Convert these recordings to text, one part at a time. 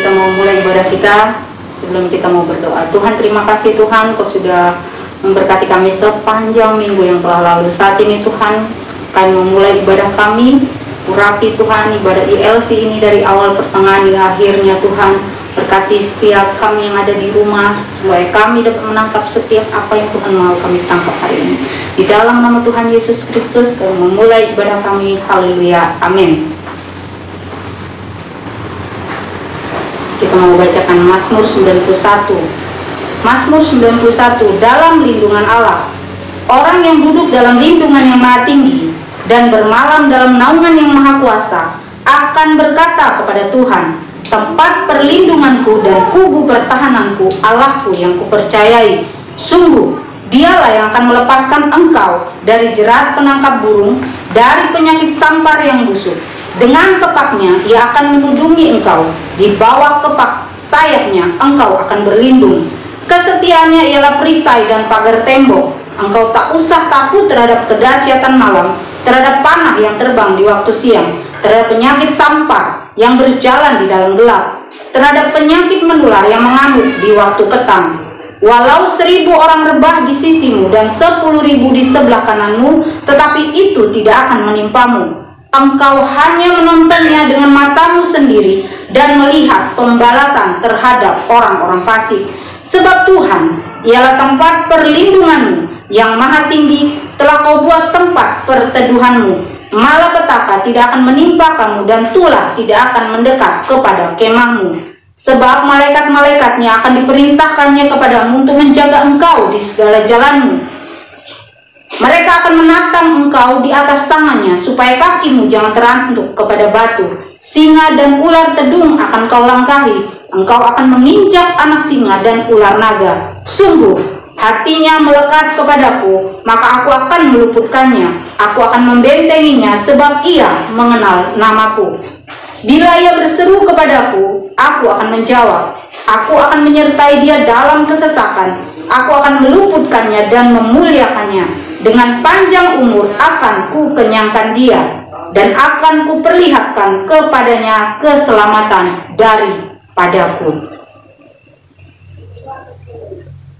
Kita mau mulai ibadah kita. Sebelum kita mau berdoa, Tuhan terima kasih Tuhan, Kau sudah memberkati kami sepanjang minggu yang telah lalu. Saat ini Tuhan, kami memulai ibadah kami. Urapi Tuhan ibadah ILC ini dari awal pertengahan hingga akhirnya Tuhan. Berkati setiap kami yang ada di rumah, supaya kami dapat menangkap setiap apa yang Tuhan mau kami tangkap hari ini. Di dalam nama Tuhan Yesus Kristus, kami memulai ibadah kami. Haleluya. Amin. Kita mau bacakan Mazmur 91. Mazmur 91, dalam lindungan Allah. Orang yang duduk dalam lindungan yang maha tinggi dan bermalam dalam naungan yang maha kuasa akan berkata kepada Tuhan, tempat perlindunganku dan kubu pertahananku, Allahku yang kupercayai. Sungguh, Dialah yang akan melepaskan engkau dari jerat penangkap burung, dari penyakit sampar yang busuk. Dengan kepaknya Ia akan melindungi engkau, di bawah kepak sayapnya engkau akan berlindung. Kesetiaannya ialah perisai dan pagar tembok. Engkau tak usah takut terhadap kedahsyatan malam, terhadap panah yang terbang di waktu siang, terhadap penyakit sampar yang berjalan di dalam gelap, terhadap penyakit menular yang mengamuk di waktu petang. Walau 1.000 orang rebah di sisimu dan 10.000 di sebelah kananmu, tetapi itu tidak akan menimpamu. Engkau hanya menontonnya dengan matamu sendiri dan melihat pembalasan terhadap orang-orang fasik. Sebab Tuhan ialah tempat perlindunganmu, yang maha tinggi telah kau buat tempat perteduhanmu. Malapetaka tidak akan menimpa kamu dan tulah tidak akan mendekat kepada kemahmu. Sebab malaikat-malaikatnya akan diperintahkannya kepadamu untuk menjaga engkau di segala jalanmu. Mereka akan menatang engkau di atas tangannya, supaya kakimu jangan terantuk kepada batu. Singa dan ular tedung akan kau langkahi. Engkau akan menginjak anak singa dan ular naga. Sungguh, hatinya melekat kepadaku, maka aku akan meluputkannya. Aku akan membentenginya, sebab ia mengenal namaku. Bila ia berseru kepadaku, aku akan menjawab. Aku akan menyertai dia dalam kesesakan. Aku akan meluputkannya dan memuliakannya. Dengan panjang umur akan ku kenyangkan dia, dan akan ku perlihatkan kepadanya keselamatan daripadaku.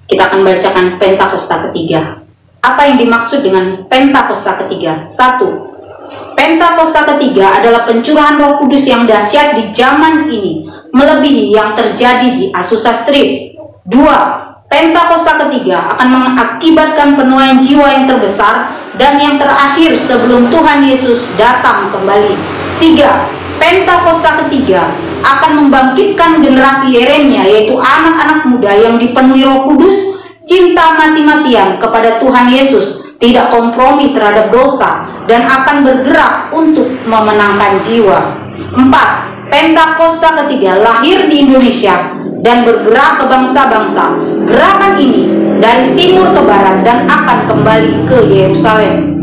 Kita akan bacakan Pentakosta ketiga. Apa yang dimaksud dengan Pentakosta ketiga? 1. Pentakosta ketiga adalah pencurahan Roh Kudus yang dahsyat di zaman ini, melebihi yang terjadi di Azusa Street. 2. Pentakosta ketiga akan mengakibatkan penuaian jiwa yang terbesar dan yang terakhir sebelum Tuhan Yesus datang kembali. 3. Pentakosta ketiga akan membangkitkan generasi Yeremia, yaitu anak-anak muda yang dipenuhi Roh Kudus, cinta mati-matian kepada Tuhan Yesus, tidak kompromi terhadap dosa, dan akan bergerak untuk memenangkan jiwa. 4. Pentakosta ketiga lahir di Indonesia dan bergerak ke bangsa-bangsa. Gerakan ini dari timur ke barat dan akan kembali ke Yerusalem.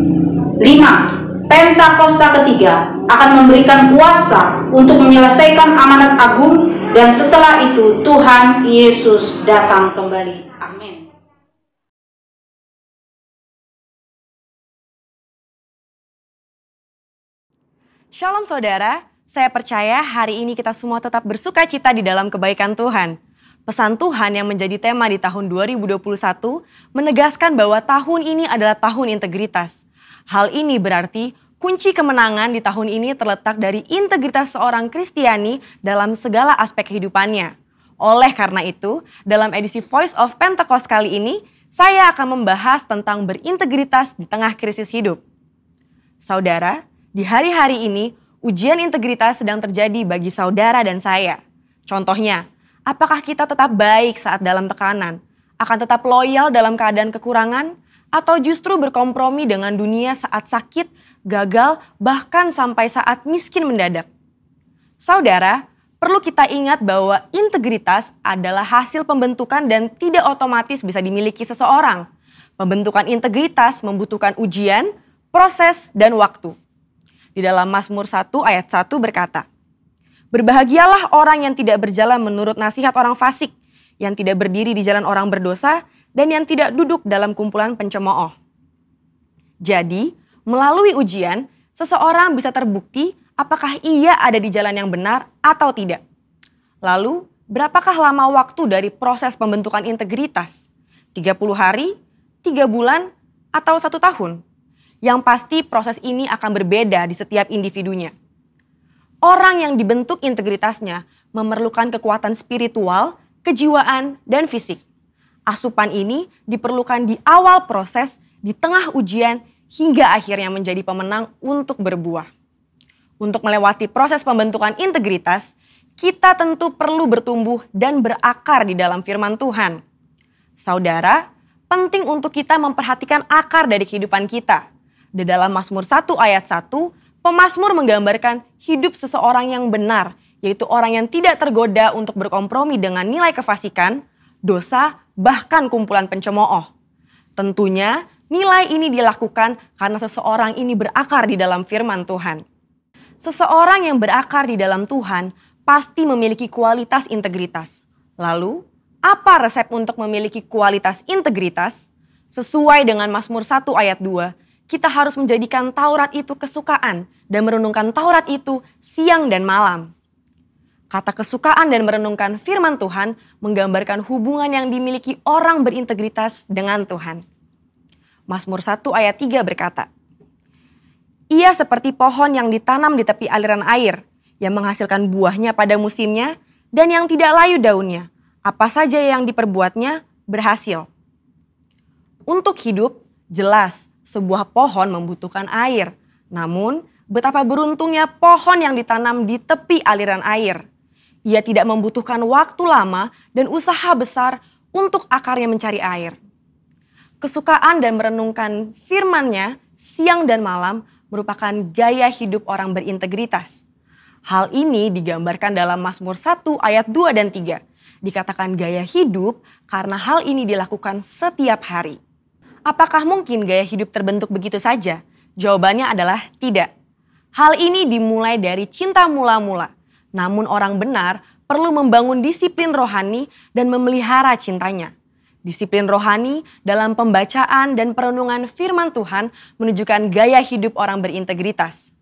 5. Pentakosta ketiga akan memberikan kuasa untuk menyelesaikan amanat agung, dan setelah itu Tuhan Yesus datang kembali. Amin. Shalom saudara, saya percaya hari ini kita semua tetap bersuka cita di dalam kebaikan Tuhan. Pesan Tuhan yang menjadi tema di tahun 2021 menegaskan bahwa tahun ini adalah tahun integritas. Hal ini berarti kunci kemenangan di tahun ini terletak dari integritas seorang Kristiani dalam segala aspek kehidupannya. Oleh karena itu, dalam edisi Voice of Pentecost kali ini, saya akan membahas tentang berintegritas di tengah krisis hidup. Saudara, di hari-hari ini, ujian integritas sedang terjadi bagi saudara dan saya. Contohnya, apakah kita tetap baik saat dalam tekanan, akan tetap loyal dalam keadaan kekurangan, atau justru berkompromi dengan dunia saat sakit, gagal, bahkan sampai saat miskin mendadak? Saudara, perlu kita ingat bahwa integritas adalah hasil pembentukan dan tidak otomatis bisa dimiliki seseorang. Pembentukan integritas membutuhkan ujian, proses, dan waktu. Di dalam Mazmur 1 ayat 1 berkata, "Berbahagialah orang yang tidak berjalan menurut nasihat orang fasik, yang tidak berdiri di jalan orang berdosa, dan yang tidak duduk dalam kumpulan pencemooh." Jadi, melalui ujian, seseorang bisa terbukti apakah ia ada di jalan yang benar atau tidak. Lalu, berapakah lama waktu dari proses pembentukan integritas? 30 hari, 3 bulan, atau 1 tahun? Yang pasti proses ini akan berbeda di setiap individunya. Orang yang dibentuk integritasnya memerlukan kekuatan spiritual, kejiwaan, dan fisik. Asupan ini diperlukan di awal proses, di tengah ujian, hingga akhirnya menjadi pemenang untuk berbuah. Untuk melewati proses pembentukan integritas, kita tentu perlu bertumbuh dan berakar di dalam firman Tuhan. Saudara, penting untuk kita memperhatikan akar dari kehidupan kita. Di dalam Mazmur 1 ayat 1, pemazmur menggambarkan hidup seseorang yang benar, yaitu orang yang tidak tergoda untuk berkompromi dengan nilai kefasikan, dosa, bahkan kumpulan pencemooh. Tentunya nilai ini dilakukan karena seseorang ini berakar di dalam firman Tuhan. Seseorang yang berakar di dalam Tuhan pasti memiliki kualitas integritas. Lalu, apa resep untuk memiliki kualitas integritas? Sesuai dengan Mazmur 1 ayat 2, kita harus menjadikan Taurat itu kesukaan dan merenungkan Taurat itu siang dan malam. Kata kesukaan dan merenungkan firman Tuhan menggambarkan hubungan yang dimiliki orang berintegritas dengan Tuhan. Mazmur 1 ayat 3 berkata, "Ia seperti pohon yang ditanam di tepi aliran air, yang menghasilkan buahnya pada musimnya dan yang tidak layu daunnya. Apa saja yang diperbuatnya berhasil." Untuk hidup, jelas sebuah pohon membutuhkan air. Namun, betapa beruntungnya pohon yang ditanam di tepi aliran air. Ia tidak membutuhkan waktu lama dan usaha besar untuk akarnya mencari air. Kesukaan dan merenungkan firman-Nya siang dan malam merupakan gaya hidup orang berintegritas. Hal ini digambarkan dalam Mazmur 1 ayat 2 dan 3. Dikatakan gaya hidup karena hal ini dilakukan setiap hari. Apakah mungkin gaya hidup terbentuk begitu saja? Jawabannya adalah tidak. Hal ini dimulai dari cinta mula-mula. Namun orang benar perlu membangun disiplin rohani dan memelihara cintanya. Disiplin rohani dalam pembacaan dan perenungan firman Tuhan menunjukkan gaya hidup orang berintegritas.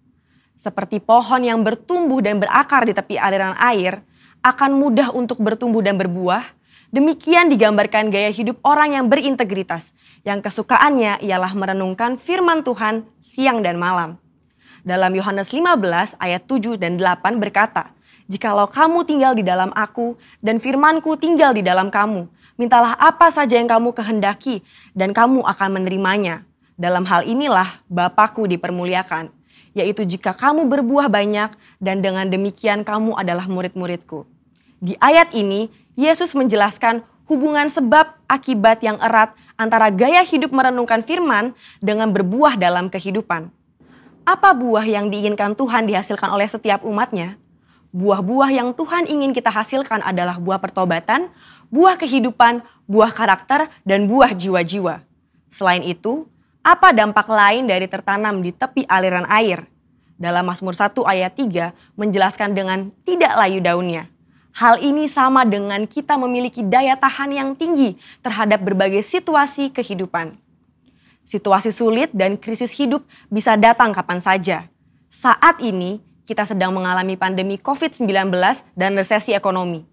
Seperti pohon yang bertumbuh dan berakar di tepi aliran air, akan mudah untuk bertumbuh dan berbuah. Demikian digambarkan gaya hidup orang yang berintegritas, yang kesukaannya ialah merenungkan firman Tuhan siang dan malam. Dalam Yohanes 15 ayat 7 dan 8 berkata, "Jikalau kamu tinggal di dalam aku dan firmanku tinggal di dalam kamu, mintalah apa saja yang kamu kehendaki dan kamu akan menerimanya. Dalam hal inilah Bapa-Ku dipermuliakan, yaitu jika kamu berbuah banyak dan dengan demikian kamu adalah murid-murid-Ku." Di ayat ini, Yesus menjelaskan hubungan sebab akibat yang erat antara gaya hidup merenungkan firman dengan berbuah dalam kehidupan. Apa buah yang diinginkan Tuhan dihasilkan oleh setiap umatnya? Buah-buah yang Tuhan ingin kita hasilkan adalah buah pertobatan, buah kehidupan, buah karakter, dan buah jiwa-jiwa. Selain itu, apa dampak lain dari tertanam di tepi aliran air? Dalam Mazmur 1 ayat 3 menjelaskan dengan tidak layu daunnya. Hal ini sama dengan kita memiliki daya tahan yang tinggi terhadap berbagai situasi kehidupan. Situasi sulit dan krisis hidup bisa datang kapan saja. Saat ini kita sedang mengalami pandemi COVID-19 dan resesi ekonomi.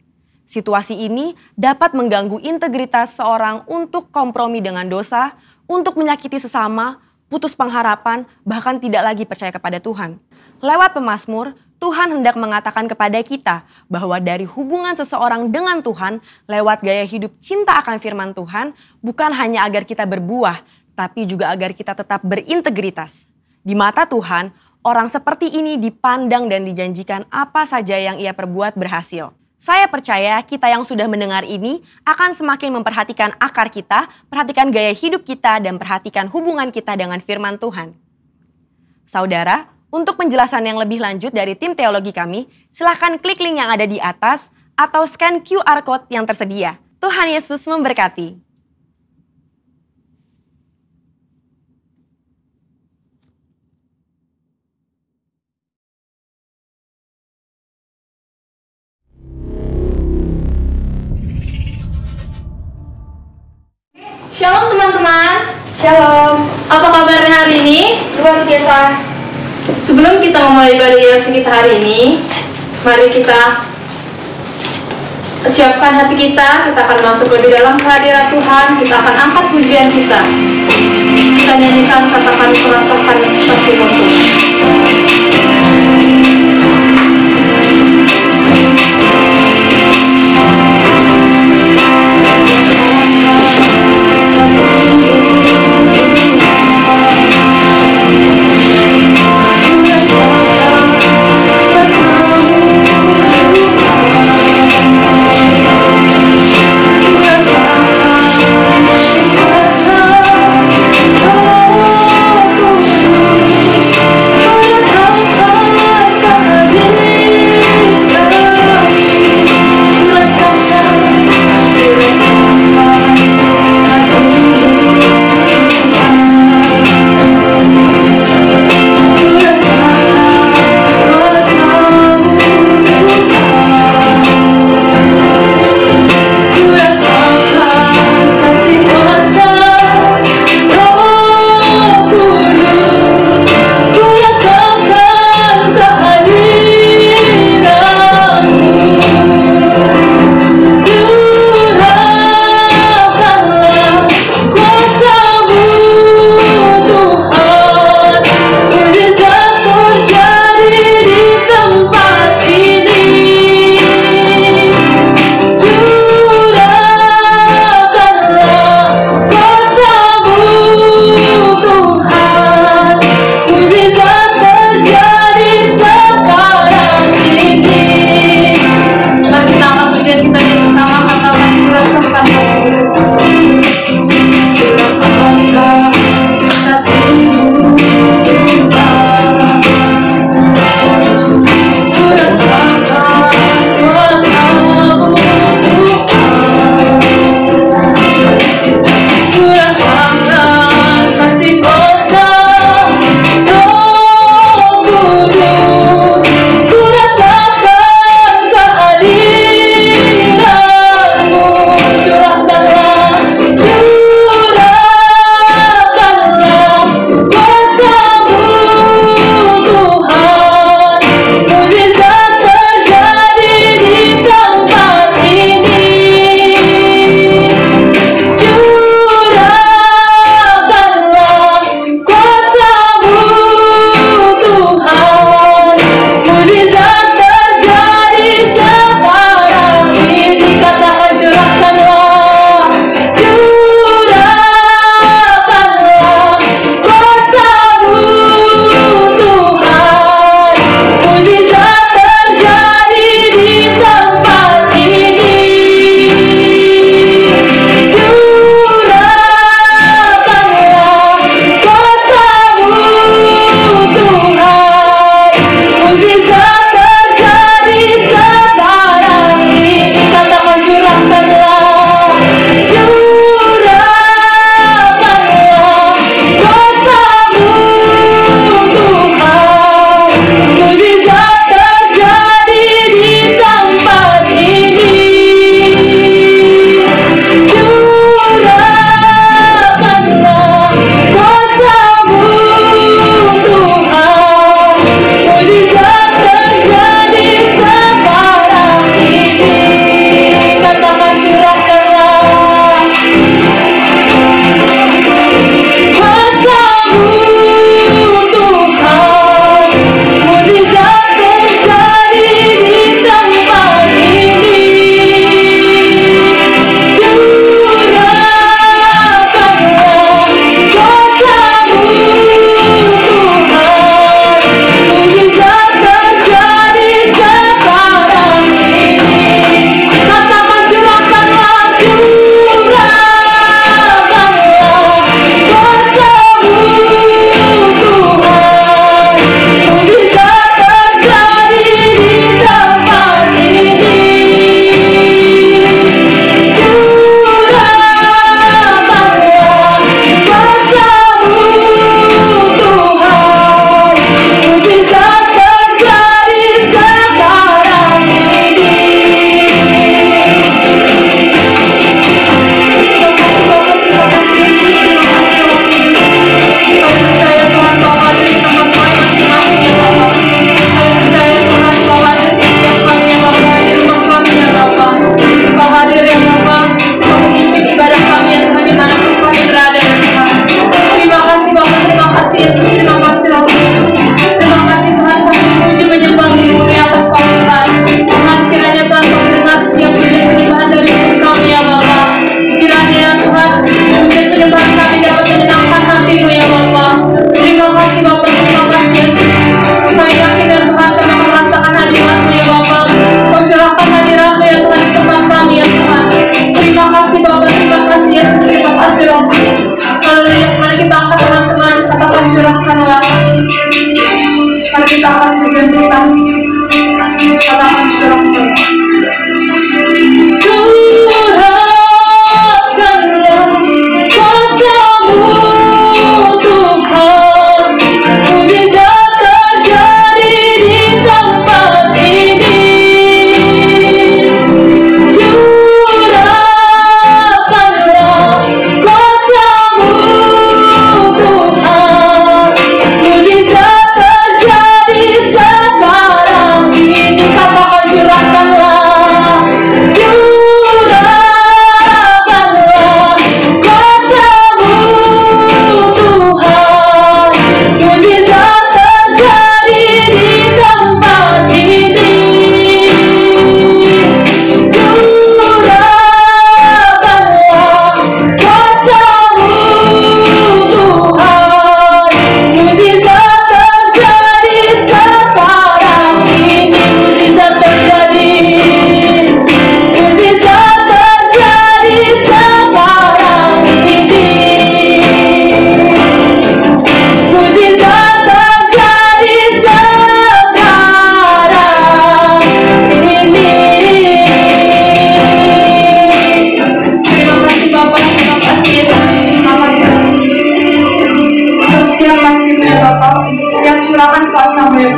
Situasi ini dapat mengganggu integritas seorang untuk kompromi dengan dosa, untuk menyakiti sesama, putus pengharapan, bahkan tidak lagi percaya kepada Tuhan. Lewat pemazmur, Tuhan hendak mengatakan kepada kita bahwa dari hubungan seseorang dengan Tuhan lewat gaya hidup cinta akan firman Tuhan bukan hanya agar kita berbuah, tapi juga agar kita tetap berintegritas. Di mata Tuhan, orang seperti ini dipandang dan dijanjikan apa saja yang ia perbuat berhasil. Saya percaya kita yang sudah mendengar ini akan semakin memperhatikan akar kita, perhatikan gaya hidup kita, dan perhatikan hubungan kita dengan firman Tuhan. Saudara, untuk penjelasan yang lebih lanjut dari tim teologi kami, silakan klik link yang ada di atas atau scan QR Code yang tersedia. Tuhan Yesus memberkati. Shalom teman-teman. Shalom, Apa kabarnya hari ini? luar biasa. Sebelum kita memulai ibadah Yesus kita hari ini, mari kita siapkan hati kita akan masuk ke dalam kehadiran Tuhan. Kita akan angkat pujian kita. Kita nyanyikan, katakan, merasakan kasih-Mu Tuhan.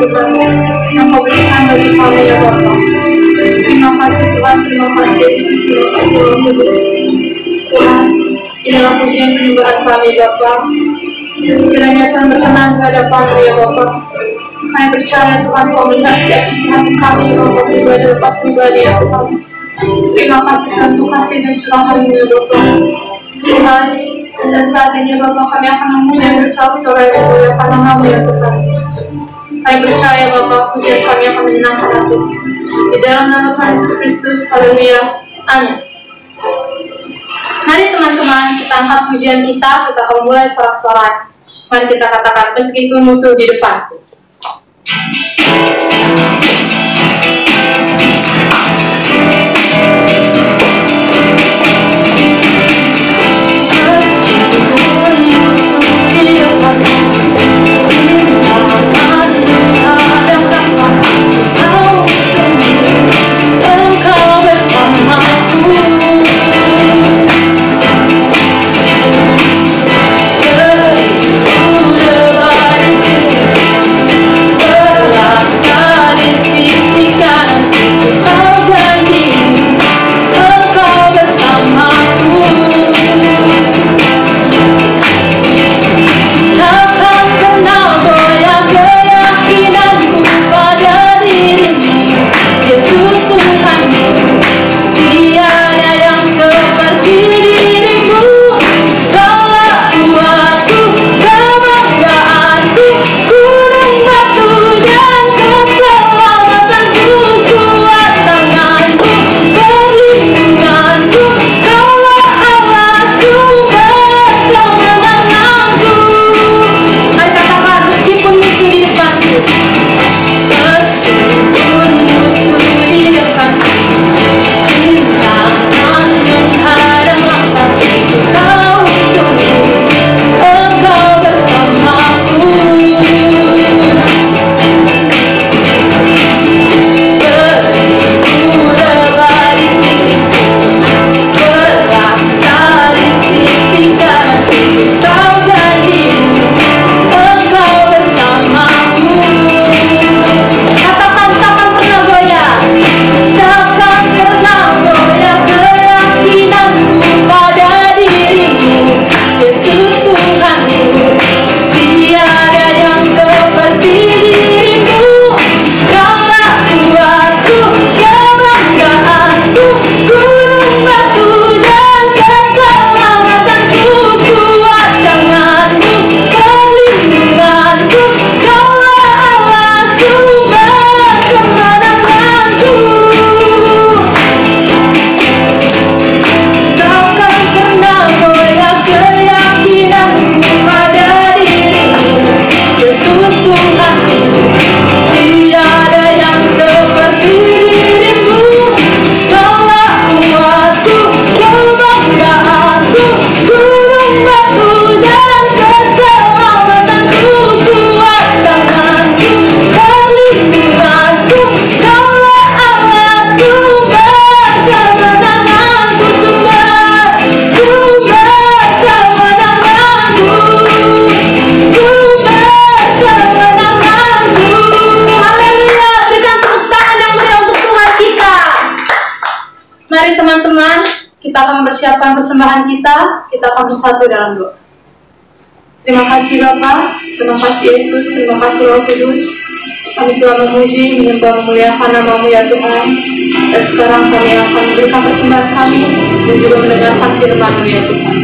Tuhan yang Kau berikan bagi kami ya Bapa. Terima kasih Tuhan, terima kasih Yesus, terima kasih Roh Kudus. Tuhan, inilah pujian penyembahan kami Bapa. Kiranya Tuhan berkenan di hadapan-Mu ya Bapa. Kami percaya Tuhan Kau melihat setiap isi hati kami Bapa, pribadi lepas pribadi ya Tuhan. Terima kasih Tuhan untuk kasih dan curahan-Mu ya Bapa. Tuhan, dan saat ini Bapa kami akan memuji dan bersorak-sorai memuliakan nama-Mu ya Tuhan. Kami percaya Bapa, pujian kami akan menyenangkan hati. Di dalam nama Tuhan Yesus Kristus, haleluya, amin. Mari teman-teman, kita angkat pujian kita akan mulai sorak-sorai. Mari kita katakan, meskipun musuh di depan. Persiapkan persembahan kita akan bersatu dalam doa. Terima kasih Bapa, terima kasih Yesus, terima kasih Roh Kudus. Kami telah memuji, menyembah, memuliakan nama-Mu ya Tuhan. Dan sekarang kami akan memberikan persembahan kami dan juga mendengarkan firman-Mu ya Tuhan.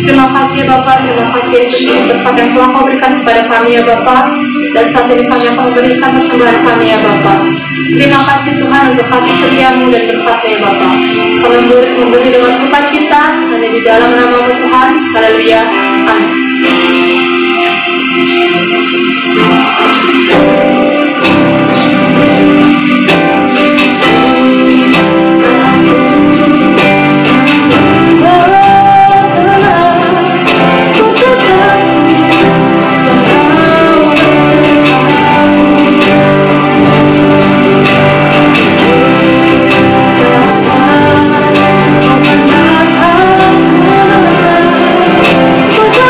Terima kasih Bapa, terima kasih Yesus untuk berkat yang telah Kau berikan kepada kami ya Bapa. Dan saat ini kami akan memberikan persembahan kami ya Bapa. Terima kasih Tuhan untuk kasih setia-Mu dan berkat-Mu ya Bapa. Kami memberi dengan sukacita hanya di dalam nama-Mu Tuhan. Haleluya, amin.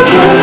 Ku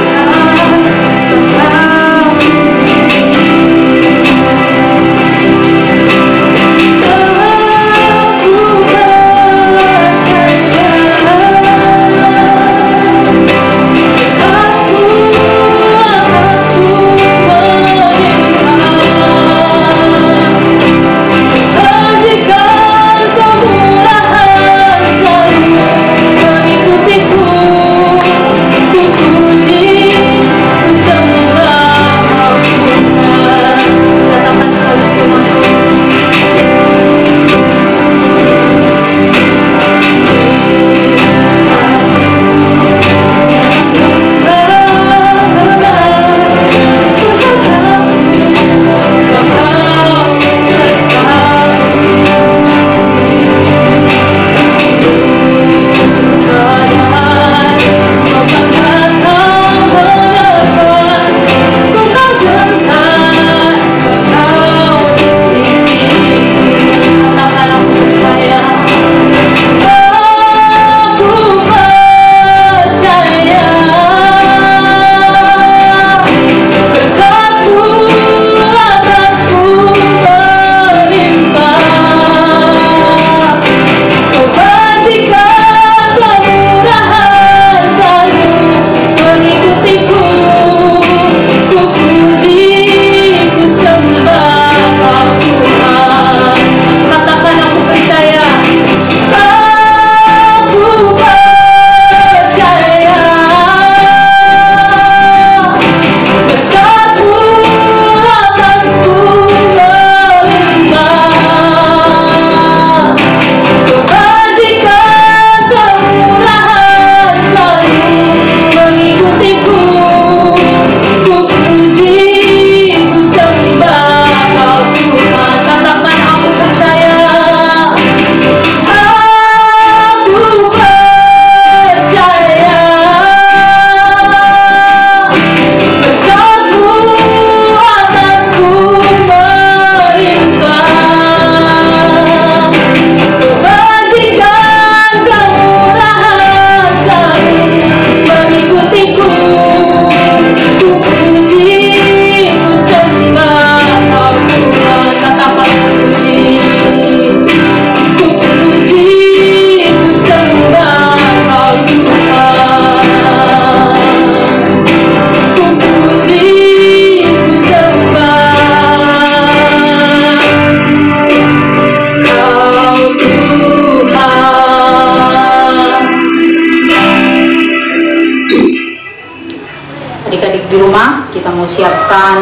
semua kita mau siapkan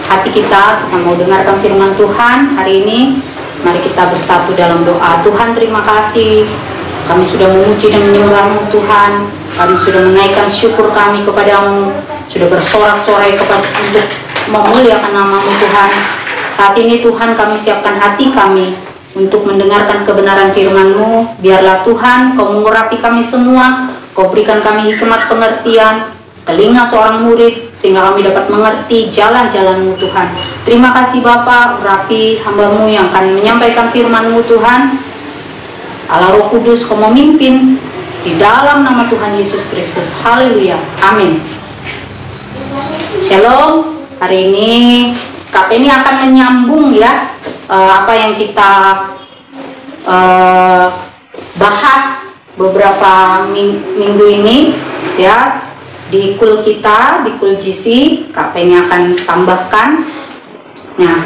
hati kita mau dengarkan firman Tuhan hari ini. Mari kita bersatu dalam doa. Tuhan, terima kasih, kami sudah memuji dan menyembah-Mu Tuhan. Kami sudah menaikkan syukur kami kepadamu, sudah bersorak-sorai untuk memuliakan nama-Mu Tuhan. Saat ini Tuhan, kami siapkan hati kami untuk mendengarkan kebenaran firman-Mu. Biarlah Tuhan Kau mengurapi kami semua, Kau berikan kami hikmat pengertian, telinga seorang murid, sehingga kami dapat mengerti jalan-jalan-Mu Tuhan. Terima kasih Bapa, urapi hamba-Mu yang akan menyampaikan firman-Mu Tuhan. Allah Roh Kudus, Kau memimpin di dalam nama Tuhan Yesus Kristus. Haleluya, amin. Shalom. Hari ini Kak ini akan menyambung ya apa yang kita bahas beberapa minggu ini ya di kul kita, di kul GC. Kak Penny akan tambahkan nah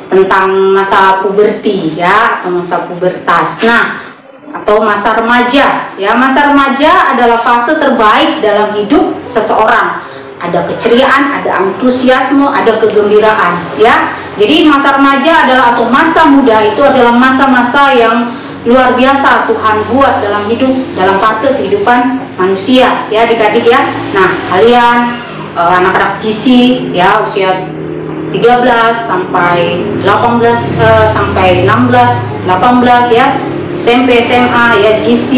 tentang masa puberti ya, atau masa pubertas. Nah, atau masa remaja ya. Masa remaja adalah fase terbaik dalam hidup seseorang. Ada keceriaan, ada antusiasme, ada kegembiraan ya. Jadi masa remaja adalah, atau masa muda itu adalah masa-masa yang luar biasa Tuhan buat dalam hidup, dalam fase kehidupan manusia ya adik-adik ya. Nah, kalian anak-anak GC ya, usia 13 sampai 18 sampai 16, 18 ya, SMP, SMA ya, GC,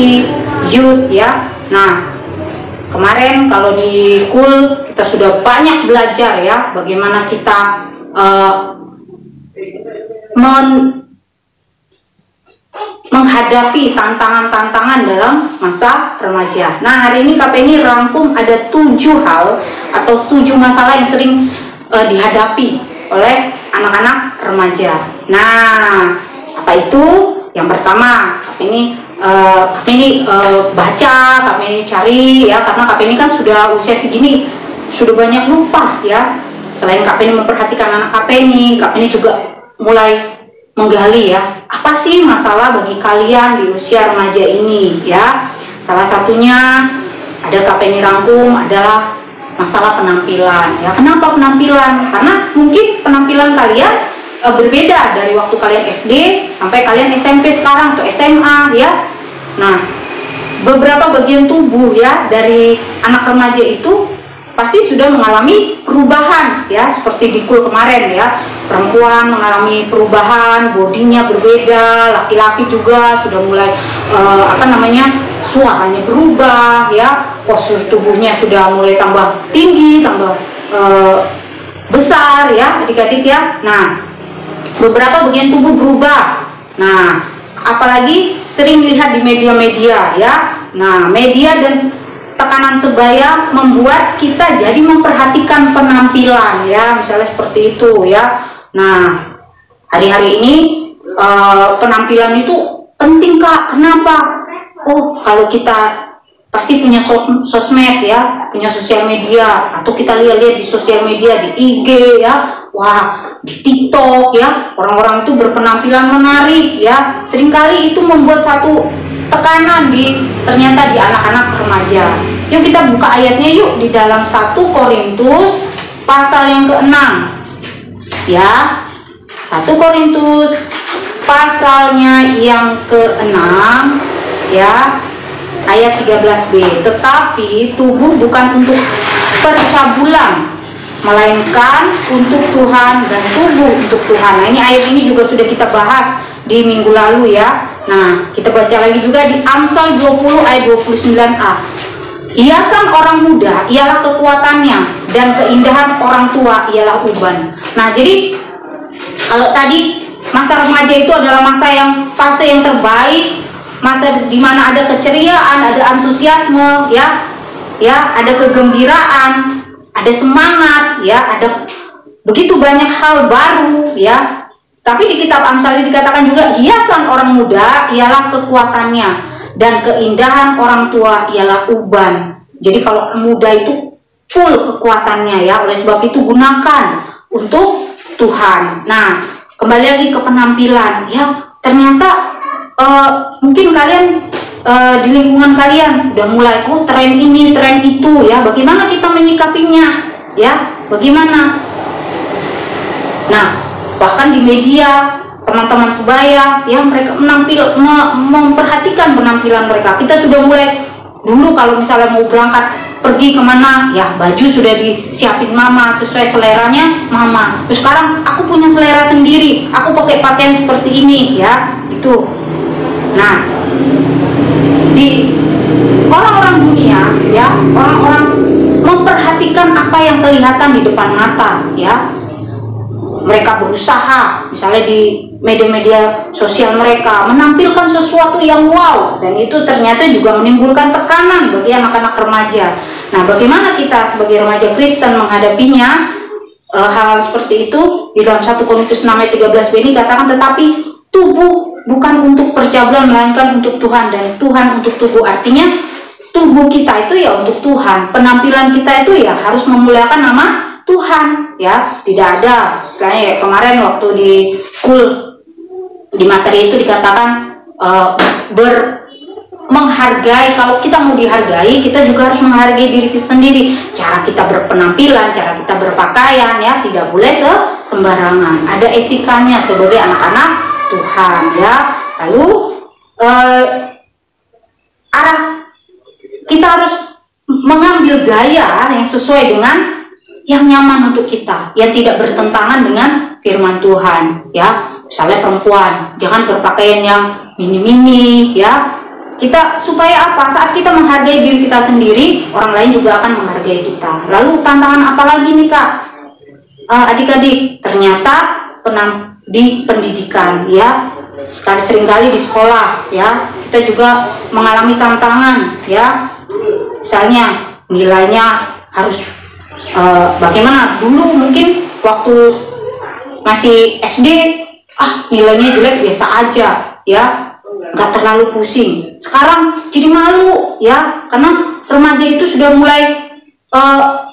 youth ya. Nah, kemarin kalau di kul kita sudah banyak belajar ya bagaimana kita menghadapi tantangan-tantangan dalam masa remaja. Nah, hari ini Kak Penny rangkum ada 7 hal atau 7 masalah yang sering dihadapi oleh anak-anak remaja. Nah, apa itu? Yang pertama, Kak Penny baca, Kak Penny cari ya, karena Kak Penny kan sudah usia segini, sudah banyak lupa ya. Selain Kak Penny memperhatikan anak Kak Penny juga mulai menggali ya, apa sih masalah bagi kalian di usia remaja ini ya. Salah satunya ada Kak Penny rangkum adalah masalah penampilan ya. Kenapa penampilan? Karena mungkin penampilan kalian berbeda dari waktu kalian SD sampai kalian SMP sekarang atau SMA ya. Nah, beberapa bagian tubuh ya dari anak remaja itu pasti sudah mengalami perubahan ya, seperti di kul kemarin ya. Perempuan mengalami perubahan, bodinya berbeda, laki-laki juga sudah mulai suaranya berubah ya, postur tubuhnya sudah mulai tambah tinggi, tambah besar ya adik-adik ya. Nah, beberapa bagian tubuh berubah. Nah, apalagi sering lihat di media-media ya. Nah, media dan tekanan sebaya membuat kita jadi memperhatikan penampilan ya, misalnya seperti itu ya. Nah, hari-hari ini penampilan itu penting Kak. Kenapa? Oh, kalau kita pasti punya sosmed ya, punya sosial media, atau kita lihat-lihat di sosial media, di IG ya, wah, di TikTok ya, orang-orang itu berpenampilan menarik ya. Seringkali itu membuat satu tekanan ternyata di anak-anak remaja. Yuk kita buka ayatnya yuk, di dalam 1 Korintus pasal yang ke-6 ya. 1 Korintus pasalnya yang ke-6 ya, ayat 13b. Tetapi tubuh bukan untuk percabulan, melainkan untuk Tuhan, dan tubuh untuk Tuhan. Nah, ini ayat ini juga sudah kita bahas di minggu lalu ya. Nah, kita baca lagi juga di Amsal 20 ayat 29a. Hiasan orang muda ialah kekuatannya, dan keindahan orang tua ialah uban. Nah, jadi kalau tadi masa remaja itu adalah fase yang terbaik, masa dimana ada keceriaan, ada antusiasme ya, ada kegembiraan, ada semangat ya, ada begitu banyak hal baru ya. Tapi di kitab Amsal dikatakan juga hiasan orang muda ialah kekuatannya, dan keindahan orang tua ialah uban. Jadi kalau muda itu full kekuatannya ya, oleh sebab itu gunakan untuk Tuhan. Nah, kembali lagi ke penampilan ya. Ternyata mungkin kalian di lingkungan kalian udah mulai tren ini, tren itu ya. Bagaimana kita menyikapinya ya, bagaimana? Nah, bahkan di media teman-teman sebaya ya, mereka memperhatikan penampilan mereka. Kita sudah mulai dulu kalau misalnya mau berangkat pergi kemana ya, baju sudah disiapin mama sesuai seleranya mama. Terus sekarang aku punya selera sendiri, aku pakai pakaian seperti ini ya, itu. Nah, di orang-orang dunia ya, orang-orang memperhatikan apa yang kelihatan di depan mata ya. Mereka berusaha misalnya di media-media sosial mereka menampilkan sesuatu yang wow, dan itu ternyata juga menimbulkan tekanan bagi anak-anak remaja. Nah, bagaimana kita sebagai remaja Kristen menghadapinya? Hal-hal seperti itu di dalam 1 Korintus 6 ayat 13b ini katakan, tetapi tubuh bukan untuk percabulan melainkan untuk Tuhan, dan Tuhan untuk tubuh. Artinya tubuh kita itu ya untuk Tuhan, penampilan kita itu ya harus memuliakan nama Tuhan ya. Tidak ada istilahnya ya, kemarin waktu di di materi itu dikatakan menghargai. Kalau kita mau dihargai, kita juga harus menghargai diri kita sendiri. Cara kita berpenampilan, cara kita berpakaian ya, tidak boleh sembarangan. Ada etikanya sebagai anak-anak Tuhan ya. Lalu kita harus mengambil gaya yang sesuai dengan yang nyaman untuk kita, yang tidak bertentangan dengan firman Tuhan ya. Misalnya perempuan, jangan berpakaian yang mini-mini ya. Kita supaya apa? Saat kita menghargai diri kita sendiri, orang lain juga akan menghargai kita. Lalu tantangan apa lagi nih Kak? Adik-adik, ternyata di pendidikan ya, seringkali di sekolah ya, kita juga mengalami tantangan ya. Misalnya nilainya harus bagaimana? Dulu mungkin waktu masih SD, nilainya jelek biasa aja ya, nggak terlalu pusing. Sekarang jadi malu ya, karena remaja itu sudah mulai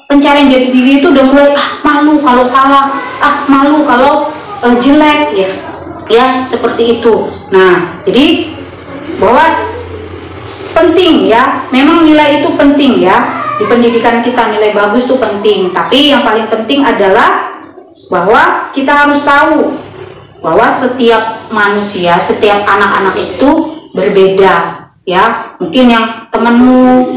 pencarian jati diri itu udah mulai malu kalau salah, malu kalau jelek ya seperti itu. Nah, jadi bahwa penting ya, memang nilai itu penting ya. Di pendidikan kita nilai bagus itu penting, tapi yang paling penting adalah bahwa kita harus tahu bahwa setiap manusia, setiap anak-anak itu berbeda ya. Mungkin yang temanmu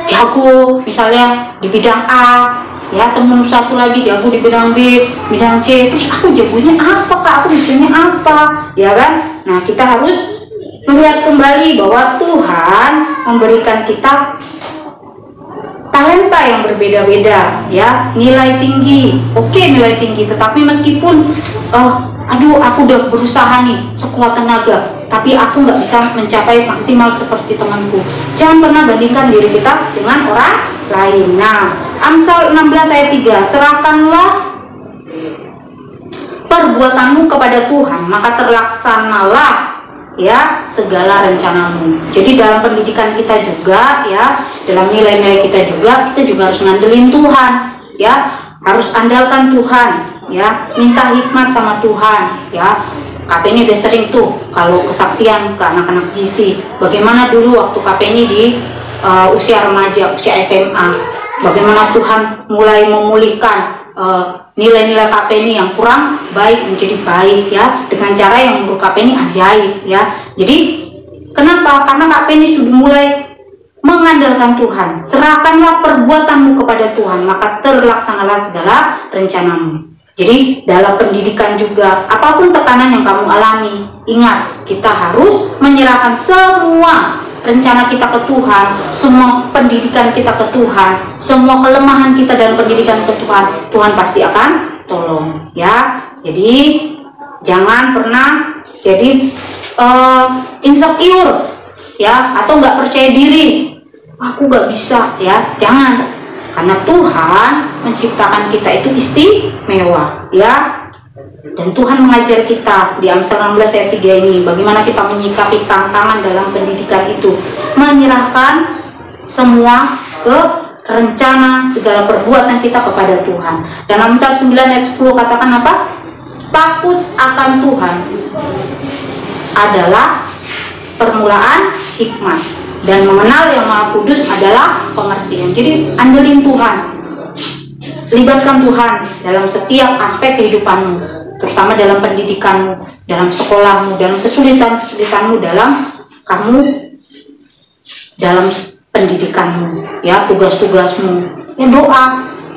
jago misalnya di bidang A ya, temen satu lagi jago di bidang B, bidang C, terus aku jagonya apa Kak, aku bisanya apa ya kan. Nah, kita harus melihat kembali bahwa Tuhan memberikan kita talenta yang berbeda-beda ya, nilai tinggi, nilai tinggi, tetapi meskipun aku udah berusaha nih sekuat tenaga, tapi aku nggak bisa mencapai maksimal seperti temanku. Jangan pernah bandingkan diri kita dengan orang lain. Nah, Amsal 16 ayat 3, serahkanlah perbuatanmu kepada Tuhan, maka terlaksanalah ya segala rencanamu. Jadi dalam pendidikan kita juga ya, dalam nilai-nilai kita juga harus ngandelin Tuhan ya, harus andalkan Tuhan ya, minta hikmat sama Tuhan ya. KPNI udah sering tuh kalau kesaksian ke anak-anak GC, bagaimana dulu waktu KPNI di usia remaja, usia SMA, bagaimana Tuhan mulai memulihkan nilai-nilai KPNI yang kurang baik menjadi baik ya, dengan cara yang menurut KPNI ajaib ya. Jadi kenapa? Karena KPNI sudah mulai mengandalkan Tuhan. Serahkanlah perbuatanmu kepada Tuhan, maka terlaksanalah segala rencanamu. Jadi dalam pendidikan juga, apapun tekanan yang kamu alami, ingat, kita harus menyerahkan semua rencana kita ke Tuhan, semua pendidikan kita ke Tuhan, semua kelemahan kita dalam pendidikan ke Tuhan. Tuhan pasti akan tolong ya. Jadi jangan pernah jadi insecure ya, atau nggak percaya diri, aku nggak bisa ya, jangan. Karena Tuhan menciptakan kita itu istimewa ya. Dan Tuhan mengajar kita di Amsal 16 ayat 3 ini, bagaimana kita menyikapi tantangan dalam pendidikan itu, menyerahkan semua ke rencana segala perbuatan kita kepada Tuhan. Dalam Amsal 9 ayat 10 katakan apa? Takut akan Tuhan adalah permulaan hikmat, dan mengenal yang Maha Kudus adalah pengertian. Jadi andelin Tuhan, libatkan Tuhan dalam setiap aspek kehidupanmu, terutama dalam pendidikanmu, dalam sekolahmu, dalam kesulitan-kesulitanmu, dalam pendidikanmu, ya, tugas-tugasmu, ya, doa,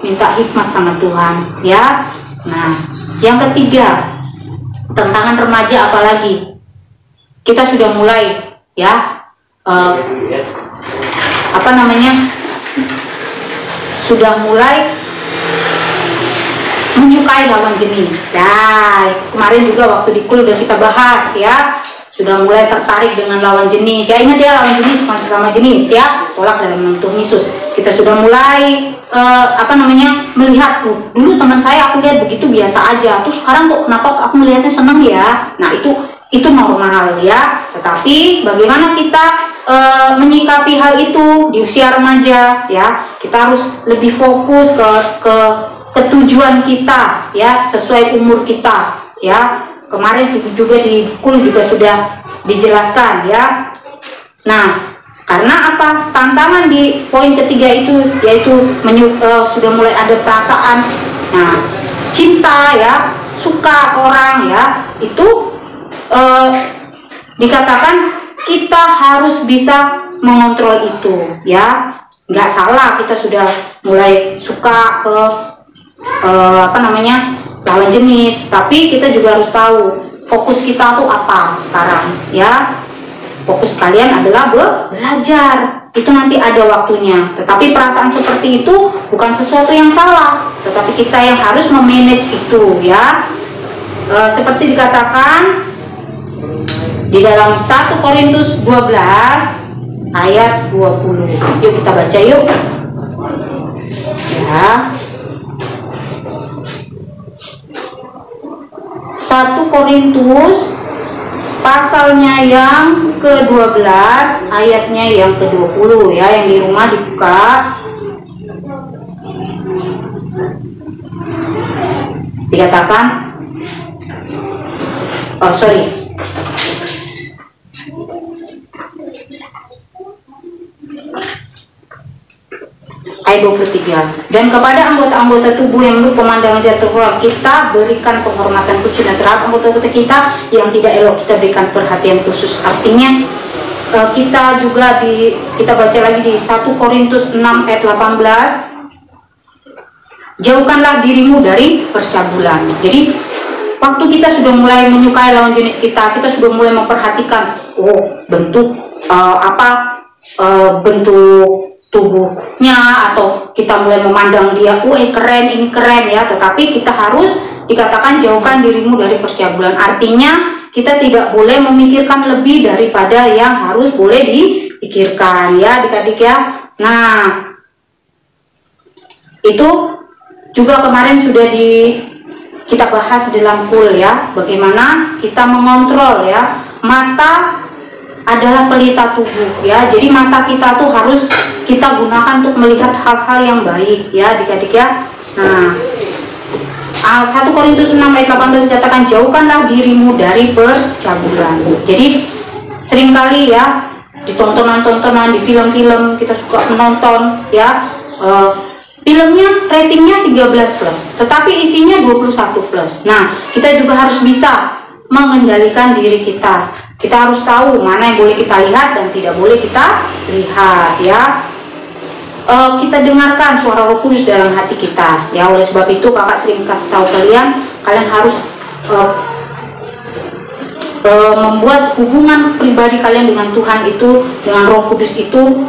minta hikmat sama Tuhan, ya. Nah, yang ketiga, tantangan remaja apalagi? Kita sudah mulai, ya, sudah mulai menyukai lawan jenis. Nah, kemarin juga waktu di kul udah kita bahas, ya, sudah mulai tertarik dengan lawan jenis, ya. Ingat ya, lawan jenis bukan sesama jenis, ya, tolak dalam nama Tuhan Yesus. Kita sudah mulai melihat, dulu teman saya aku lihat begitu biasa aja, terus sekarang kok kenapa aku melihatnya senang, ya. Nah, itu normal, ya. Tetapi bagaimana kita menyikapi hal itu di usia remaja, ya. Kita harus lebih fokus ke tujuan kita, ya, sesuai umur kita, ya. Kemarin juga di kul juga sudah dijelaskan, ya. Nah, karena apa? Tantangan di poin ketiga itu yaitu sudah mulai ada perasaan, nah, cinta, ya, suka orang, ya, itu dikatakan kita harus bisa mengontrol itu, ya. Nggak salah kita sudah mulai suka ke lawan jenis, tapi kita juga harus tahu fokus kita tuh apa sekarang, ya. Fokus kalian adalah belajar, itu nanti ada waktunya. Tetapi perasaan seperti itu bukan sesuatu yang salah, tetapi kita yang harus memanage itu, ya. Seperti dikatakan di dalam 1 Korintus 12 ayat 20. Yuk kita baca yuk, ya. 1 Korintus pasalnya yang ke-12 ayatnya yang ke-20, ya. Yang di rumah dibuka. Dikatakan ayat 23. Dan kepada anggota-anggota tubuh yang menurut pemandangan dia terhormat, kita berikan penghormatan khusus, dan terhadap anggota-anggota kita yang tidak elok kita berikan perhatian khusus. Artinya kita juga kita baca lagi di 1 Korintus 6 ayat 18, jauhkanlah dirimu dari percabulan. Jadi waktu kita sudah mulai menyukai lawan jenis kita sudah mulai memperhatikan bentuk bentuk tubuhnya, atau kita mulai memandang dia, keren, ini keren, ya. Tetapi kita harus dikatakan jauhkan dirimu dari percabulan. Artinya kita tidak boleh memikirkan lebih daripada yang harus boleh dipikirkan, ya, adik-adik, ya. Nah, itu juga kemarin sudah kita bahas dalam kul, ya, bagaimana kita mengontrol, ya. Mata adalah pelita tubuh, ya. Jadi mata kita tuh harus kita gunakan untuk melihat hal-hal yang baik, ya, adik-adik, ya. Nah, 1 Korintus 6 ayat 18 dikatakan jauhkanlah dirimu dari percabulan. Jadi seringkali, ya, di tontonan-tontonan, di film-film kita suka menonton, ya, filmnya ratingnya 13+, tetapi isinya 21+. Nah, kita juga harus bisa mengendalikan diri kita. Kita harus tahu mana yang boleh kita lihat dan tidak boleh kita lihat, ya. Kita dengarkan suara Roh Kudus dalam hati kita, ya. Oleh sebab itu kakak sering kasih tahu kalian harus membuat hubungan pribadi kalian dengan Tuhan itu, dengan Roh Kudus itu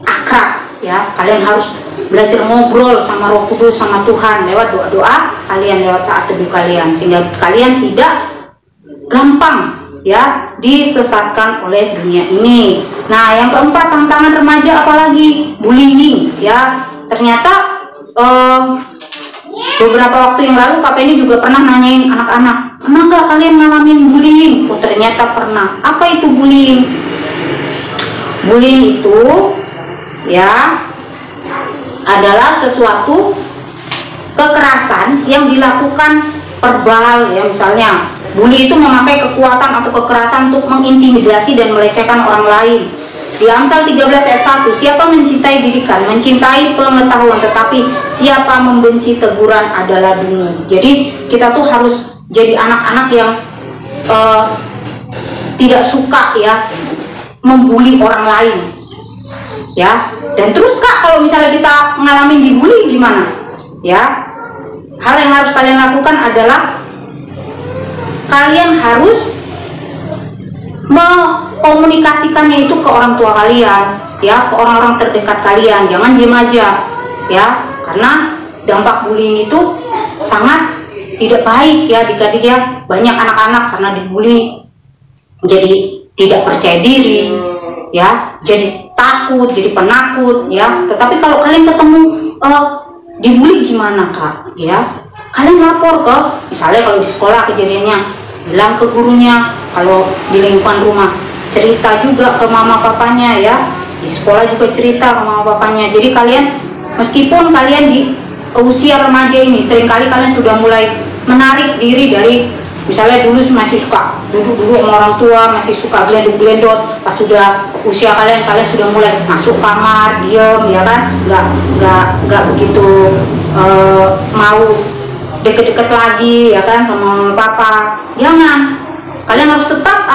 akrab, ya. Kalian harus belajar ngobrol sama Roh Kudus, sama Tuhan lewat doa-doa kalian, lewat saat teduh kalian, sehingga kalian tidak gampang, ya, disesatkan oleh dunia ini. Nah, yang keempat, tantangan remaja apalagi? Bullying, ya. Ternyata beberapa waktu yang lalu KP ini juga pernah nanyain anak-anak, pernah nggak kalian ngalamin bullying? Ternyata pernah. Apa itu bullying? Bullying itu, ya, adalah sesuatu kekerasan yang dilakukan verbal, ya. Misalnya bully itu memakai kekuatan atau kekerasan untuk mengintimidasi dan melecehkan orang lain. Di Amsal 13 ayat 1, siapa mencintai didikan, mencintai pengetahuan, tetapi siapa membenci teguran adalah dungu. Jadi kita tuh harus jadi anak-anak yang tidak suka ya membuli orang lain ya. Dan terus Kak, kalau misalnya kita ngalamin dibully gimana ya? Hal yang harus kalian lakukan adalah kalian harus mengkomunikasikannya itu ke orang tua kalian ya, ke orang-orang terdekat kalian. Jangan diam aja ya, karena dampak bullying itu sangat tidak baik ya adik-adik ya. Banyak anak-anak karena dibully jadi tidak percaya diri ya, jadi takut, jadi penakut ya. Tetapi kalau kalian ketemu dibully gimana Kak ya, kalian lapor ke, misalnya kalau di sekolah kejadiannya, bilang ke gurunya. Kalau di lingkungan rumah, cerita juga ke mama papanya ya. Di sekolah juga cerita ke mama papanya. Jadi kalian, meskipun kalian di usia remaja ini, seringkali kalian sudah mulai menarik diri dari, misalnya dulu masih suka duduk-duduk sama orang tua, masih suka gelendot-gelendot. Pas sudah usia kalian sudah mulai masuk kamar, diem ya kan, nggak begitu mau deket-deket lagi ya kan sama mama papa. Jangan, kalian harus tetap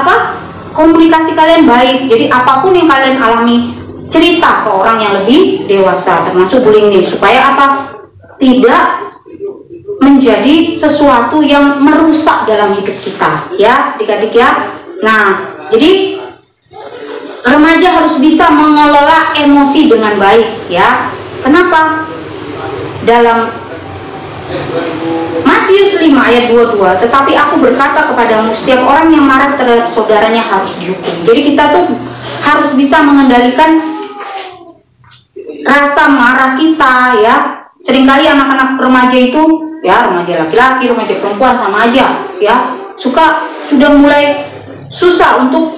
komunikasi kalian baik. Jadi apapun yang kalian alami, cerita ke orang yang lebih dewasa, termasuk bullying ini, supaya tidak menjadi sesuatu yang merusak dalam hidup kita ya adik-adik ya. Nah, jadi remaja harus bisa mengelola emosi dengan baik ya. Kenapa? Dalam Matius 5 ayat 22, tetapi aku berkata kepadamu, setiap orang yang marah terhadap saudaranya harus dihukum. Jadi kita tuh harus bisa mengendalikan rasa marah kita ya. Seringkali anak-anak remaja itu ya, remaja laki-laki, remaja perempuan sama aja ya, sudah mulai susah untuk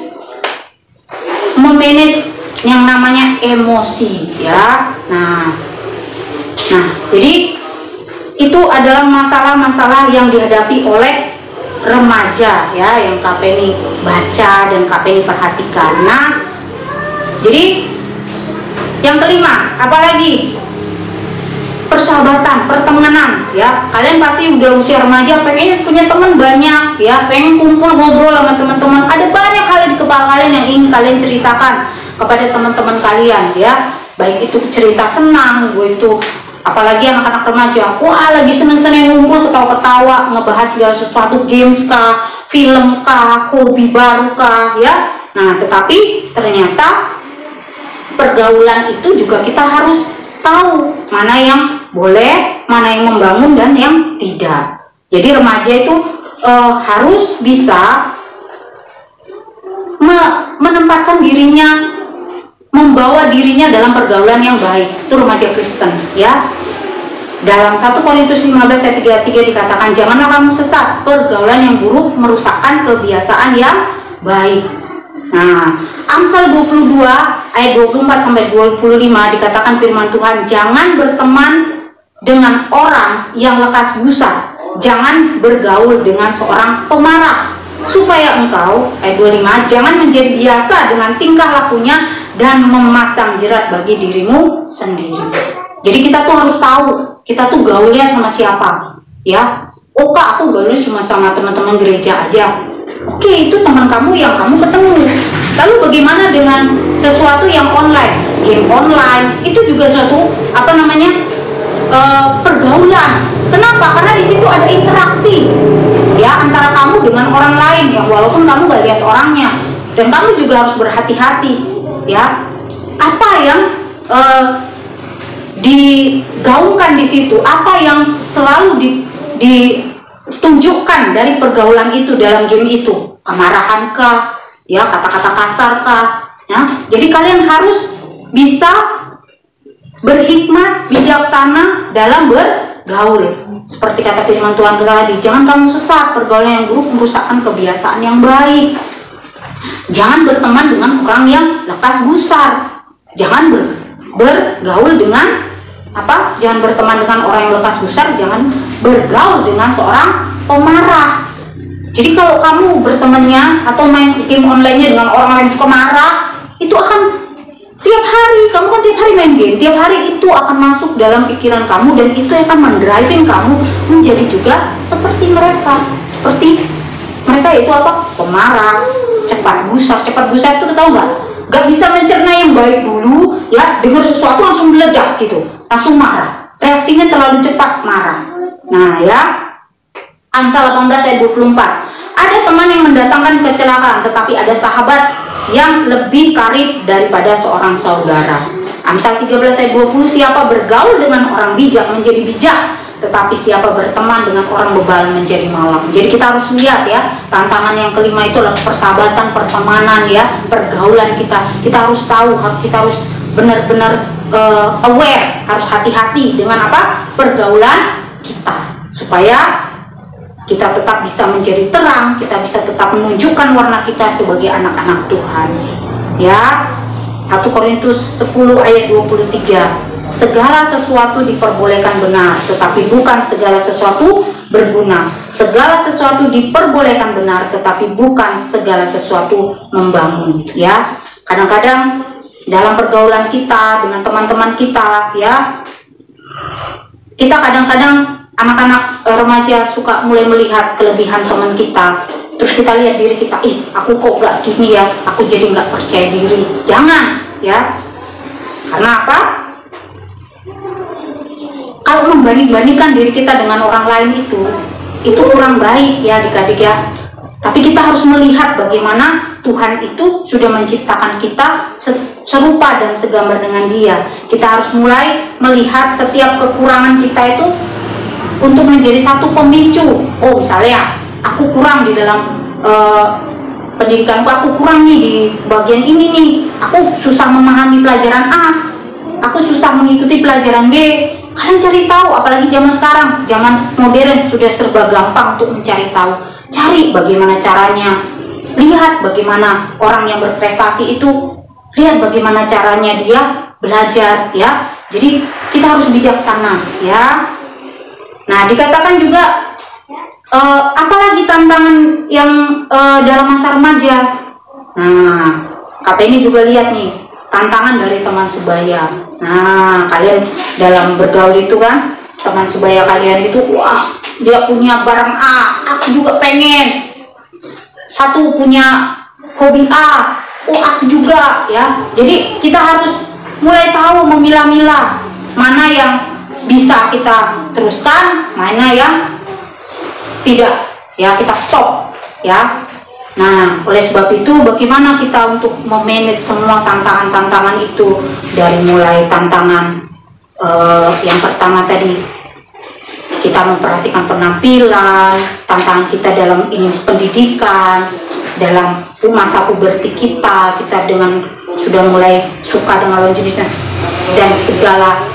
memanage yang namanya emosi ya. Nah jadi itu adalah masalah-masalah yang dihadapi oleh remaja ya, yang KPNI baca dan KPNI perhatikan. Nah, jadi yang kelima, apalagi persahabatan, pertemanan ya. Kalian pasti udah usia remaja pengen punya teman banyak ya, pengen kumpul ngobrol sama teman-teman. Ada banyak hal di kepala kalian yang ingin kalian ceritakan kepada teman-teman kalian ya. Baik itu cerita senang, apalagi anak-anak remaja, wah lagi seneng-seneng ngumpul, ketawa-ketawa, ngebahas segala sesuatu, games kah, film kah, hobi baru kah ya. Nah, tetapi ternyata pergaulan itu juga kita harus tahu mana yang boleh, mana yang membangun dan yang tidak. Jadi remaja itu harus bisa menempatkan dirinya, membawa dirinya dalam pergaulan yang baik. Itu remaja Kristen ya. Dalam 1 Korintus 15 ayat 33 dikatakan, janganlah kamu sesat, pergaulan yang buruk merusakkan kebiasaan yang baik. Nah, Amsal 22 ayat 24 sampai 25 dikatakan firman Tuhan, jangan berteman dengan orang yang lekas gusar, jangan bergaul dengan seorang pemarah, supaya engkau, ayat 25, jangan menjadi biasa dengan tingkah lakunya dan memasang jerat bagi dirimu sendiri. Jadi kita tuh harus tahu, kita tuh gaulnya sama siapa ya. Oh Kak, aku gaulnya cuma sama teman-teman gereja aja. Oke, itu teman kamu yang kamu ketemu. Lalu bagaimana dengan sesuatu yang online, game online, itu juga suatu pergaulan. Kenapa? Karena di situ ada interaksi ya antara kamu dengan orang lain ya, walaupun kamu gak lihat orangnya. Dan kamu juga harus berhati-hati ya. Apa yang digaungkan di situ, apa yang selalu ditunjukkan dari pergaulan itu dalam game itu, kemarahan kah ya, kata-kata kasar kah ya. Jadi kalian harus bisa berhikmat, bijaksana dalam bergaul. Seperti kata firman Tuhan tadi, jangan kamu sesat, pergaulan yang buruk merusakkan kebiasaan yang baik. Jangan berteman dengan orang yang lekas gusar. Jangan bergaul dengan jangan berteman dengan orang yang lekas gusar, jangan bergaul dengan seorang pemarah. Jadi kalau kamu bertemannya atau main game online-nya dengan orang yang suka marah, itu akan main game tiap hari itu akan masuk dalam pikiran kamu, dan itu akan mendriving kamu menjadi juga seperti mereka. Seperti mereka itu apa? Pemarah, cepat gusar. Cepat gusar itu tahu nggak? Gak bisa mencerna yang baik dulu, ya, dengar sesuatu langsung meledak gitu, langsung marah. Reaksinya terlalu cepat, marah. Nah ya, Amsal 18 ayat 24. Ada teman yang mendatangkan kecelakaan, tetapi ada sahabat yang lebih karib daripada seorang saudara. Amsal 13 ayat 20. Siapa bergaul dengan orang bijak menjadi bijak, tetapi siapa berteman dengan orang bebal menjadi malang. Jadi kita harus lihat ya, tantangan yang kelima itu adalah persahabatan, pertemanan ya, pergaulan kita. Kita harus tahu, kita harus benar-benar aware, harus hati-hati dengan apa? Pergaulan kita, supaya kita tetap bisa menjadi terang, kita bisa tetap menunjukkan warna kita sebagai anak-anak Tuhan. Ya, 1 Korintus 10 ayat 23. Segala sesuatu diperbolehkan benar, tetapi bukan segala sesuatu berguna. Segala sesuatu diperbolehkan benar, tetapi bukan segala sesuatu membangun. Ya, kadang-kadang dalam pergaulan kita dengan teman-teman kita, ya, kita kadang-kadang anak-anak remaja suka mulai melihat kelebihan teman kita, terus kita lihat diri kita, aku kok gak gini ya, aku jadi gak percaya diri. Jangan ya, karena apa? Kalau membanding-bandingkan diri kita dengan orang lain itu kurang baik ya adik-adik ya. Tapi kita harus melihat bagaimana Tuhan itu sudah menciptakan kita serupa dan segambar dengan Dia. Kita harus mulai melihat setiap kekurangan kita itu untuk menjadi satu pemicu. Oh, misalnya aku kurang di dalam pendidikanku, aku kurang nih di bagian ini nih, aku susah memahami pelajaran A, aku susah mengikuti pelajaran B. Kalian cari tahu, apalagi zaman sekarang, zaman modern, sudah serba gampang untuk mencari tahu. Cari bagaimana caranya, lihat bagaimana orang yang berprestasi itu, lihat bagaimana caranya dia belajar ya. Jadi kita harus bijaksana ya. Nah, dikatakan juga apalagi tantangan yang dalam masa remaja. Nah, KP ini juga lihat nih, tantangan dari teman sebaya. Nah, kalian dalam bergaul itu kan, teman sebaya kalian itu, wah, dia punya barang A, aku juga pengen. Satu punya hobi A, oh aku juga ya. Jadi kita harus mulai tahu memilah-milah mana yang bisa kita teruskan, mana yang tidak ya, kita stop ya. Nah, oleh sebab itu bagaimana kita untuk memanage semua tantangan-tantangan itu, dari mulai tantangan yang pertama tadi, kita memperhatikan penampilan, tantangan kita dalam ini pendidikan, dalam masa puberti kita dengan sudah mulai suka dengan lawan jenisnya dan segala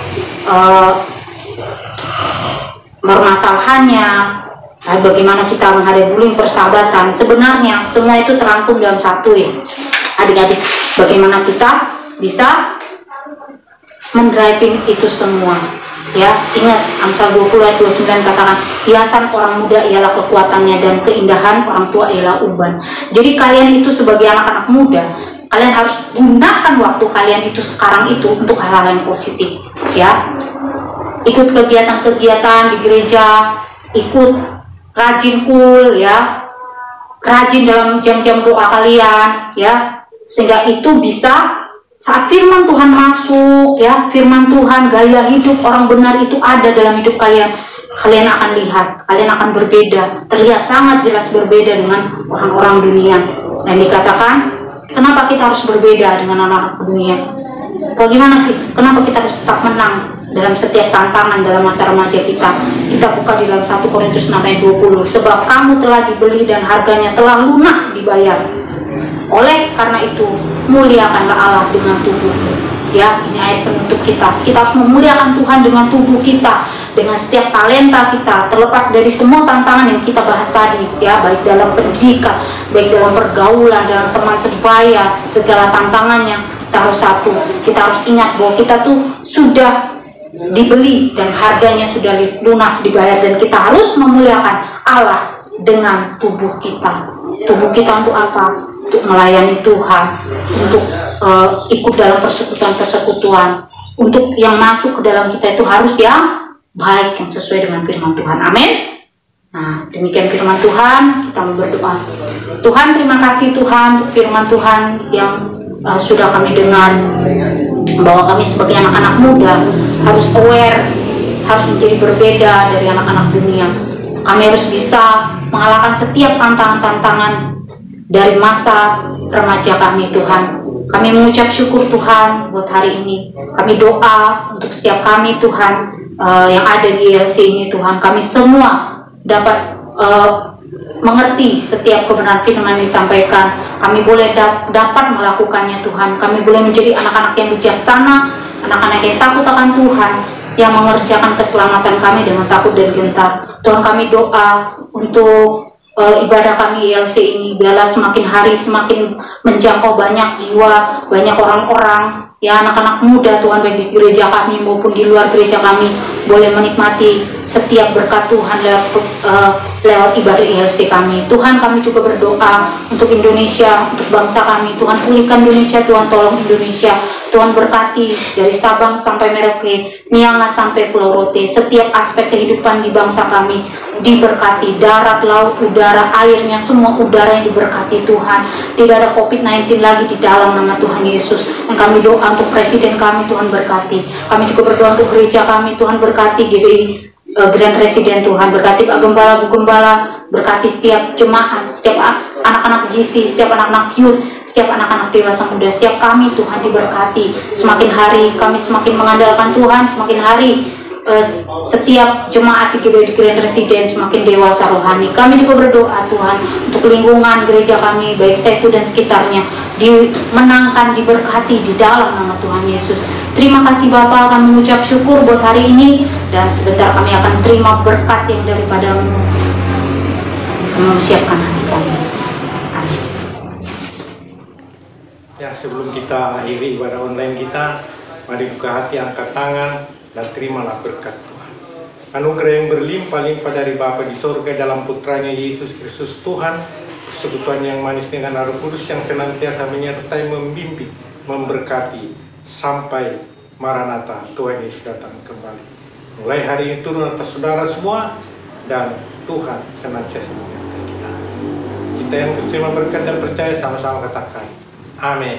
permasalahannya. Bagaimana kita menghadapi bullying, persahabatan. Sebenarnya semua itu terangkum dalam satu ya adik-adik, bagaimana kita bisa mendriving itu semua ya. Ingat Amsal 20 ayat 29 katakan, hiasan orang muda ialah kekuatannya dan keindahan orang tua ialah uban. Jadi kalian itu sebagai anak-anak muda, kalian harus gunakan waktu kalian itu sekarang itu untuk hal-hal yang positif ya. Ikut kegiatan-kegiatan di gereja, ikut rajin ya, rajin dalam jam-jam doa kalian ya, sehingga itu bisa saat firman Tuhan masuk ya, firman Tuhan, gaya hidup orang benar itu ada dalam hidup kalian, kalian akan lihat, kalian akan berbeda, terlihat sangat jelas berbeda dengan orang-orang dunia. Dan dikatakan, kenapa kita harus berbeda dengan anak-anak dunia? Kenapa kita harus tetap menang dalam setiap tantangan dalam masa remaja kita? Kita buka di dalam 1 Korintus 6 ayat 20. Sebab kamu telah dibeli dan harganya telah lunas dibayar. Oleh karena itu, muliakanlah Allah dengan tubuhmu. Ya, ini ayat penutup kita. Kita harus memuliakan Tuhan dengan tubuh kita, dengan setiap talenta kita, terlepas dari semua tantangan yang kita bahas tadi, ya, baik dalam pendidikan, baik dalam pergaulan, dalam teman sebaya, segala tantangannya. Kita harus satu, kita harus ingat bahwa kita tuh sudah dibeli dan harganya sudah lunas dibayar, dan kita harus memuliakan Allah dengan tubuh kita. Tubuh kita untuk apa? Untuk melayani Tuhan, untuk ikut dalam persekutuan-persekutuan, untuk yang masuk ke dalam kita itu harus yang baik, yang sesuai dengan firman Tuhan. Amin. Nah, demikian firman Tuhan, kita mau berdoa. Tuhan, terima kasih Tuhan untuk firman Tuhan yang sudah kami dengar, bahwa kami sebagai anak-anak muda harus aware, harus menjadi berbeda dari anak-anak dunia. Kami harus bisa mengalahkan setiap tantangan-tantangan dari masa remaja kami, Tuhan. Kami mengucap syukur Tuhan buat hari ini. Kami doa untuk setiap kami Tuhan, yang ada di ILC ini Tuhan. Kami semua dapat mengerti setiap kebenaran firman yang disampaikan. Kami boleh dapat melakukannya Tuhan. Kami boleh menjadi anak-anak yang bijaksana, anak-anak yang takut akan Tuhan, yang mengerjakan keselamatan kami dengan takut dan gentar. Tuhan, kami doa untuk ibadah kami ILC ini, biarlah semakin hari semakin menjangkau banyak jiwa, banyak orang-orang, ya anak-anak muda Tuhan, baik di gereja kami maupun di luar gereja kami, boleh menikmati setiap berkat Tuhan lewat ibadah ILC kami. Tuhan, kami juga berdoa untuk Indonesia, untuk bangsa kami. Tuhan, pulihkan Indonesia, Tuhan tolong Indonesia. Tuhan berkati dari Sabang sampai Merauke, Miangas sampai Pulau Rote, setiap aspek kehidupan di bangsa kami diberkati, darat, laut, udara, airnya, semua udara yang diberkati Tuhan. Tidak ada COVID-19 lagi di dalam nama Tuhan Yesus. Dan kami doa untuk presiden kami, Tuhan berkati. Kami juga berdoa untuk gereja kami, Tuhan berkati GBI Grand Resident, Tuhan berkati Pak Gembala, Bu Gembala, berkati setiap jemaat, setiap anak-anak GC, setiap anak-anak youth, setiap anak-anak dewasa muda, setiap kami Tuhan diberkati. Semakin hari kami semakin mengandalkan Tuhan, semakin hari setiap jemaat di Grand Resident semakin dewasa rohani. Kami juga berdoa Tuhan untuk lingkungan gereja kami, baik Setu dan sekitarnya, dimenangkan, diberkati di dalam nama Tuhan Yesus. Terima kasih Bapa, kami mengucap syukur buat hari ini, dan sebentar kami akan terima berkat yang daripadamu. Kami mempersiapkan hati kami. Amin. Ya, sebelum kita akhiri ibadah online kita, mari buka hati, angkat tangan, dan terimalah berkat Tuhan. Anugerah yang berlimpah-limpah dari Bapa di sorga dalam putranya Yesus Kristus Tuhan, persekutuan yang manis dengan Roh Kudus yang senantiasa menyertai, membimbing, memberkati sampai Maranatha, Tuhan Yesus datang kembali. Mulai hari ini turun atas saudara semua, dan Tuhan senantiasa menyertai kita. Kita yang berterima berkat dan percaya sama-sama katakan amin.